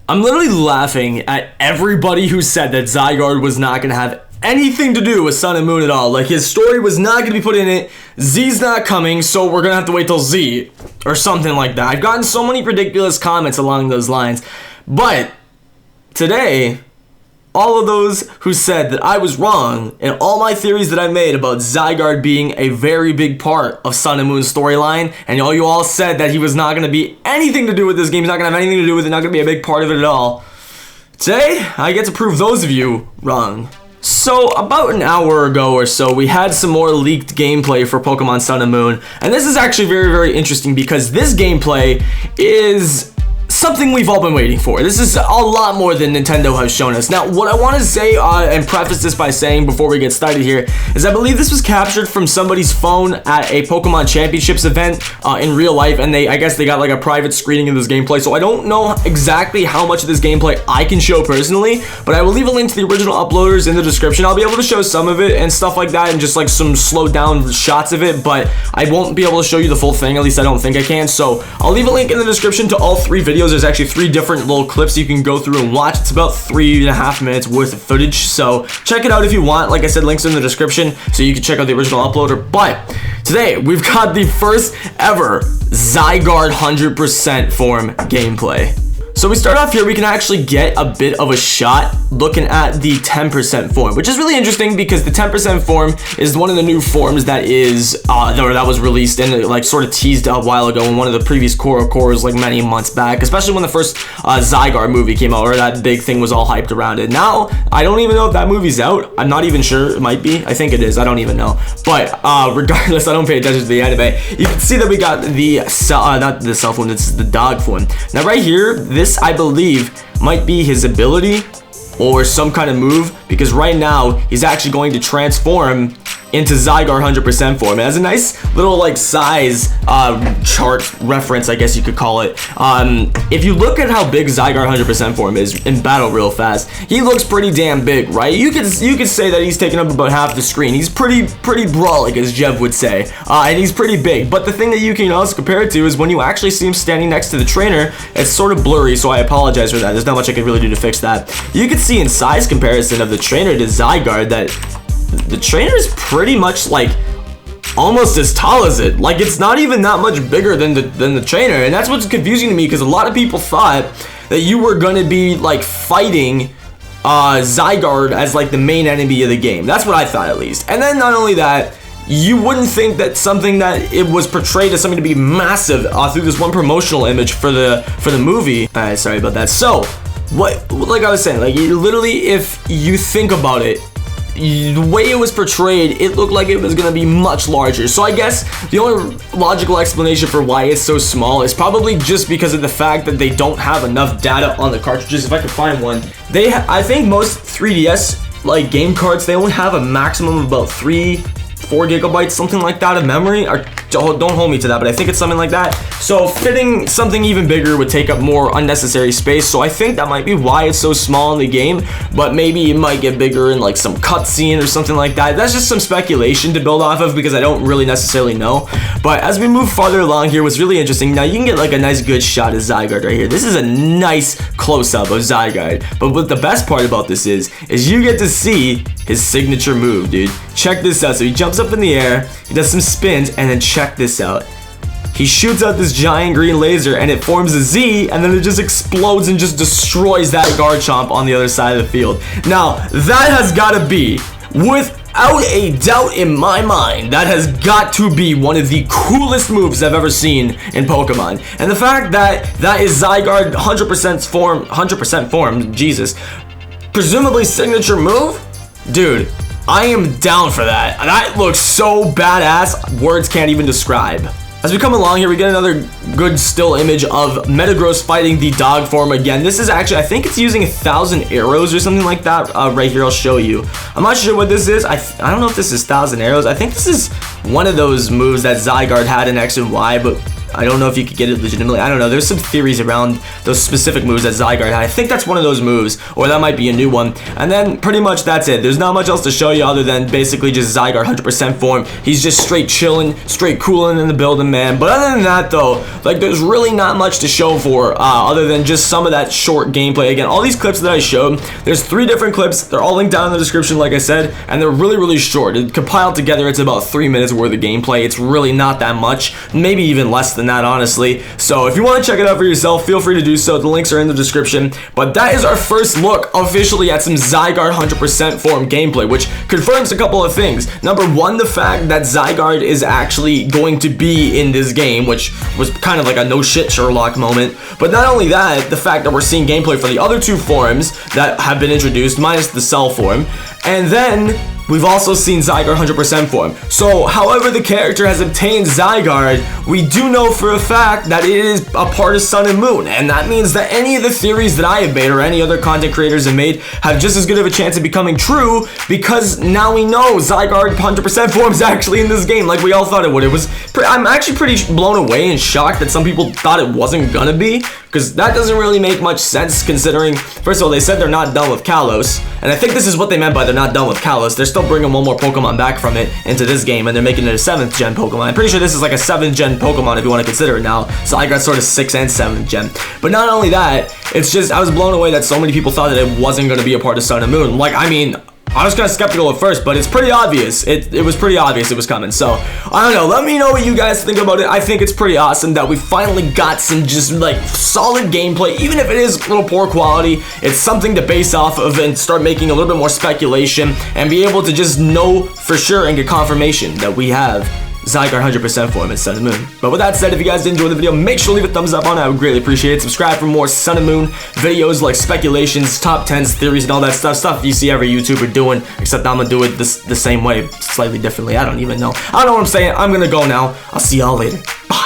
I'm literally laughing at everybody who said that Zygarde was not going to have anything to do with Sun and Moon at all. Like, his story was not going to be put in it. Z's not coming, so we're going to have to wait till Z. Or something like that. I've gotten so many ridiculous comments along those lines. But today, all of those who said that I was wrong and all my theories that I made about Zygarde being a very big part of Sun and Moon's storyline, and all you all said that he was not going to be anything to do with this game, he's not going to have anything to do with it, not going to be a big part of it at all. Today, I get to prove those of you wrong. So, about an hour ago or so, we had some more leaked gameplay for Pokemon Sun and Moon, and this is actually very, very interesting because this gameplay is something we've all been waiting for. This is a lot more than Nintendo has shown us. Now, what I want to say, and preface this by saying before we get started here, is I believe this was captured from somebody's phone at a Pokemon Championships event in real life, and I guess they got like a private screening of this gameplay, so I don't know exactly how much of this gameplay I can show personally, but I will leave a link to the original uploaders in the description. I'll be able to show some of it and stuff like that, and just like some slowed down shots of it, but I won't be able to show you the full thing, at least I don't think I can, so I'll leave a link in the description to all 3 videos. There's actually 3 different little clips you can go through and watch. It's about 3.5 minutes worth of footage, so check it out if you want. Like I said, links in the description so you can check out the original uploader. But today we've got the first ever Zygarde 100% form gameplay. So we start off here, we can actually get a bit of a shot looking at the 10% form, which is really interesting because the 10% form is one of the new forms that is that was released and like sort of teased a while ago in one of the previous cores like many months back, especially when the first Zygarde movie came out, or that big thing was all hyped around it. Now, I don't even know if that movie's out. I'm not even sure. It might be. I think it is. I don't even know. But regardless, I don't pay attention to the anime. You can see that we got the not the cell phone, it's the dog form. Now right here, this I believe might be his ability or some kind of move, because right now he's actually going to transform into Zygarde 100% form. It has a nice little like size chart reference, I guess you could call it. If you look at how big Zygarde 100% form is in battle real fast, he looks pretty damn big, right? You could say that he's taking up about half the screen. He's pretty brawling, as Jev would say, and he's pretty big. But the thing that you can also compare it to is when you actually see him standing next to the trainer, it's sort of blurry, so I apologize for that. There's not much I can really do to fix that. You can see in size comparison of the trainer to Zygarde that the trainer is pretty much like almost as tall as it. Like, it's not even that much bigger than the trainer, and that's what's confusing to me, because a lot of people thought that you were gonna be like fighting Zygarde as like the main enemy of the game. That's what I thought, at least. And then not only that, you wouldn't think that something that it was portrayed as something to be massive through this one promotional image for the movie. Alright, sorry about that. So what, like I was saying, like, you literally, if you think about it, the way it was portrayed, it looked like it was going to be much larger. So I guess the only logical explanation for why it's so small is probably just because of the fact that they don't have enough data on the cartridges. If I could find one, I think most 3DS like game cards, they only have a maximum of about 4 gigabytes, something like that, of memory. Or don't hold me to that, but I think it's something like that. So fitting something even bigger would take up more unnecessary space. So I think that might be why it's so small in the game, but maybe it might get bigger in like some cutscene or something like that. That's just some speculation to build off of, because I don't really necessarily know. But as we move farther along here, what's really interesting, now you can get like a nice good shot of Zygarde right here. This is a nice close-up of Zygarde. But what the best part about this is you get to see his signature move, dude. Check this out. So he jumps up in the air, he does some spins, and then check this out. He shoots out this giant green laser and it forms a Z, and then it just explodes and just destroys that Garchomp on the other side of the field. Now, that has got to be, without a doubt in my mind, that has got to be one of the coolest moves I've ever seen in Pokemon. And the fact that that is Zygarde 100% form, Jesus, presumably signature move, dude, I am down for that. That looks so badass, words can't even describe. As we come along here, we get another good still image of Metagross fighting the dog form again. This is actually, I think it's using 1,000 arrows or something like that. Right here, I'll show you. I'm not sure what this is. I don't know if this is 1,000 arrows. I think this is one of those moves that Zygarde had in X and Y, but I don't know if you could get it legitimately. I don't know. There's some theories around those specific moves that Zygarde had. I think that's one of those moves, or that might be a new one. And then pretty much that's it. There's not much else to show you other than basically just Zygarde 100% form. He's just straight chilling, straight cooling in the building, man. But other than that, though, like, there's really not much to show for other than just some of that short gameplay. Again, all these clips that I showed, there's 3 different clips. They're all linked down in the description, like I said, and they're really, really short. Compiled together, it's about 3 minutes worth of gameplay. It's really not that much, maybe even less than that, honestly. So if you want to check it out for yourself, feel free to do so. The links are in the description. But that is our first look officially at some Zygarde 100% form gameplay, which confirms a couple of things. Number one, the fact that Zygarde is actually going to be in this game, which was kind of like a no shit Sherlock moment. But not only that, the fact that we're seeing gameplay for the other 2 forms that have been introduced, minus the Cell form. And then we've also seen Zygarde 100% form. So, however the character has obtained Zygarde, we do know for a fact that it is a part of Sun and Moon. And that means that any of the theories that I have made or any other content creators have made have just as good of a chance of becoming true, because now we know Zygarde 100% form is actually in this game like we all thought it would. I'm actually pretty blown away and shocked that some people thought it wasn't gonna be, because that doesn't really make much sense considering, first of all, they said they're not done with Kalos, and I think this is what they meant by they're not done with Kalos. They're still bringing one more Pokemon back from it into this game, and they're making it a 7th gen Pokemon. I'm pretty sure this is like a 7th gen Pokemon if you want to consider it now, so I got sort of 6th and 7th gen. But not only that, it's just, I was blown away that so many people thought that it wasn't going to be a part of Sun and Moon. Like, I mean, I was kind of skeptical at first, but it's pretty obvious. It was pretty obvious it was coming. So, I don't know. Let me know what you guys think about it. I think it's pretty awesome that we finally got some just, like, solid gameplay. Even if it is a little poor quality, it's something to base off of and start making a little bit more speculation and be able to just know for sure and get confirmation that we have Zygarde 100% form in Sun and Moon. But with that said, if you guys did enjoy the video, make sure to leave a thumbs up on it. I would greatly appreciate it. Subscribe for more Sun and Moon videos like speculations, top 10s, theories, and all that stuff you see every YouTuber doing, except I'm gonna do it the same way, slightly differently. I don't even know. I don't know what I'm saying. I'm gonna go now. I'll see y'all later. Bye.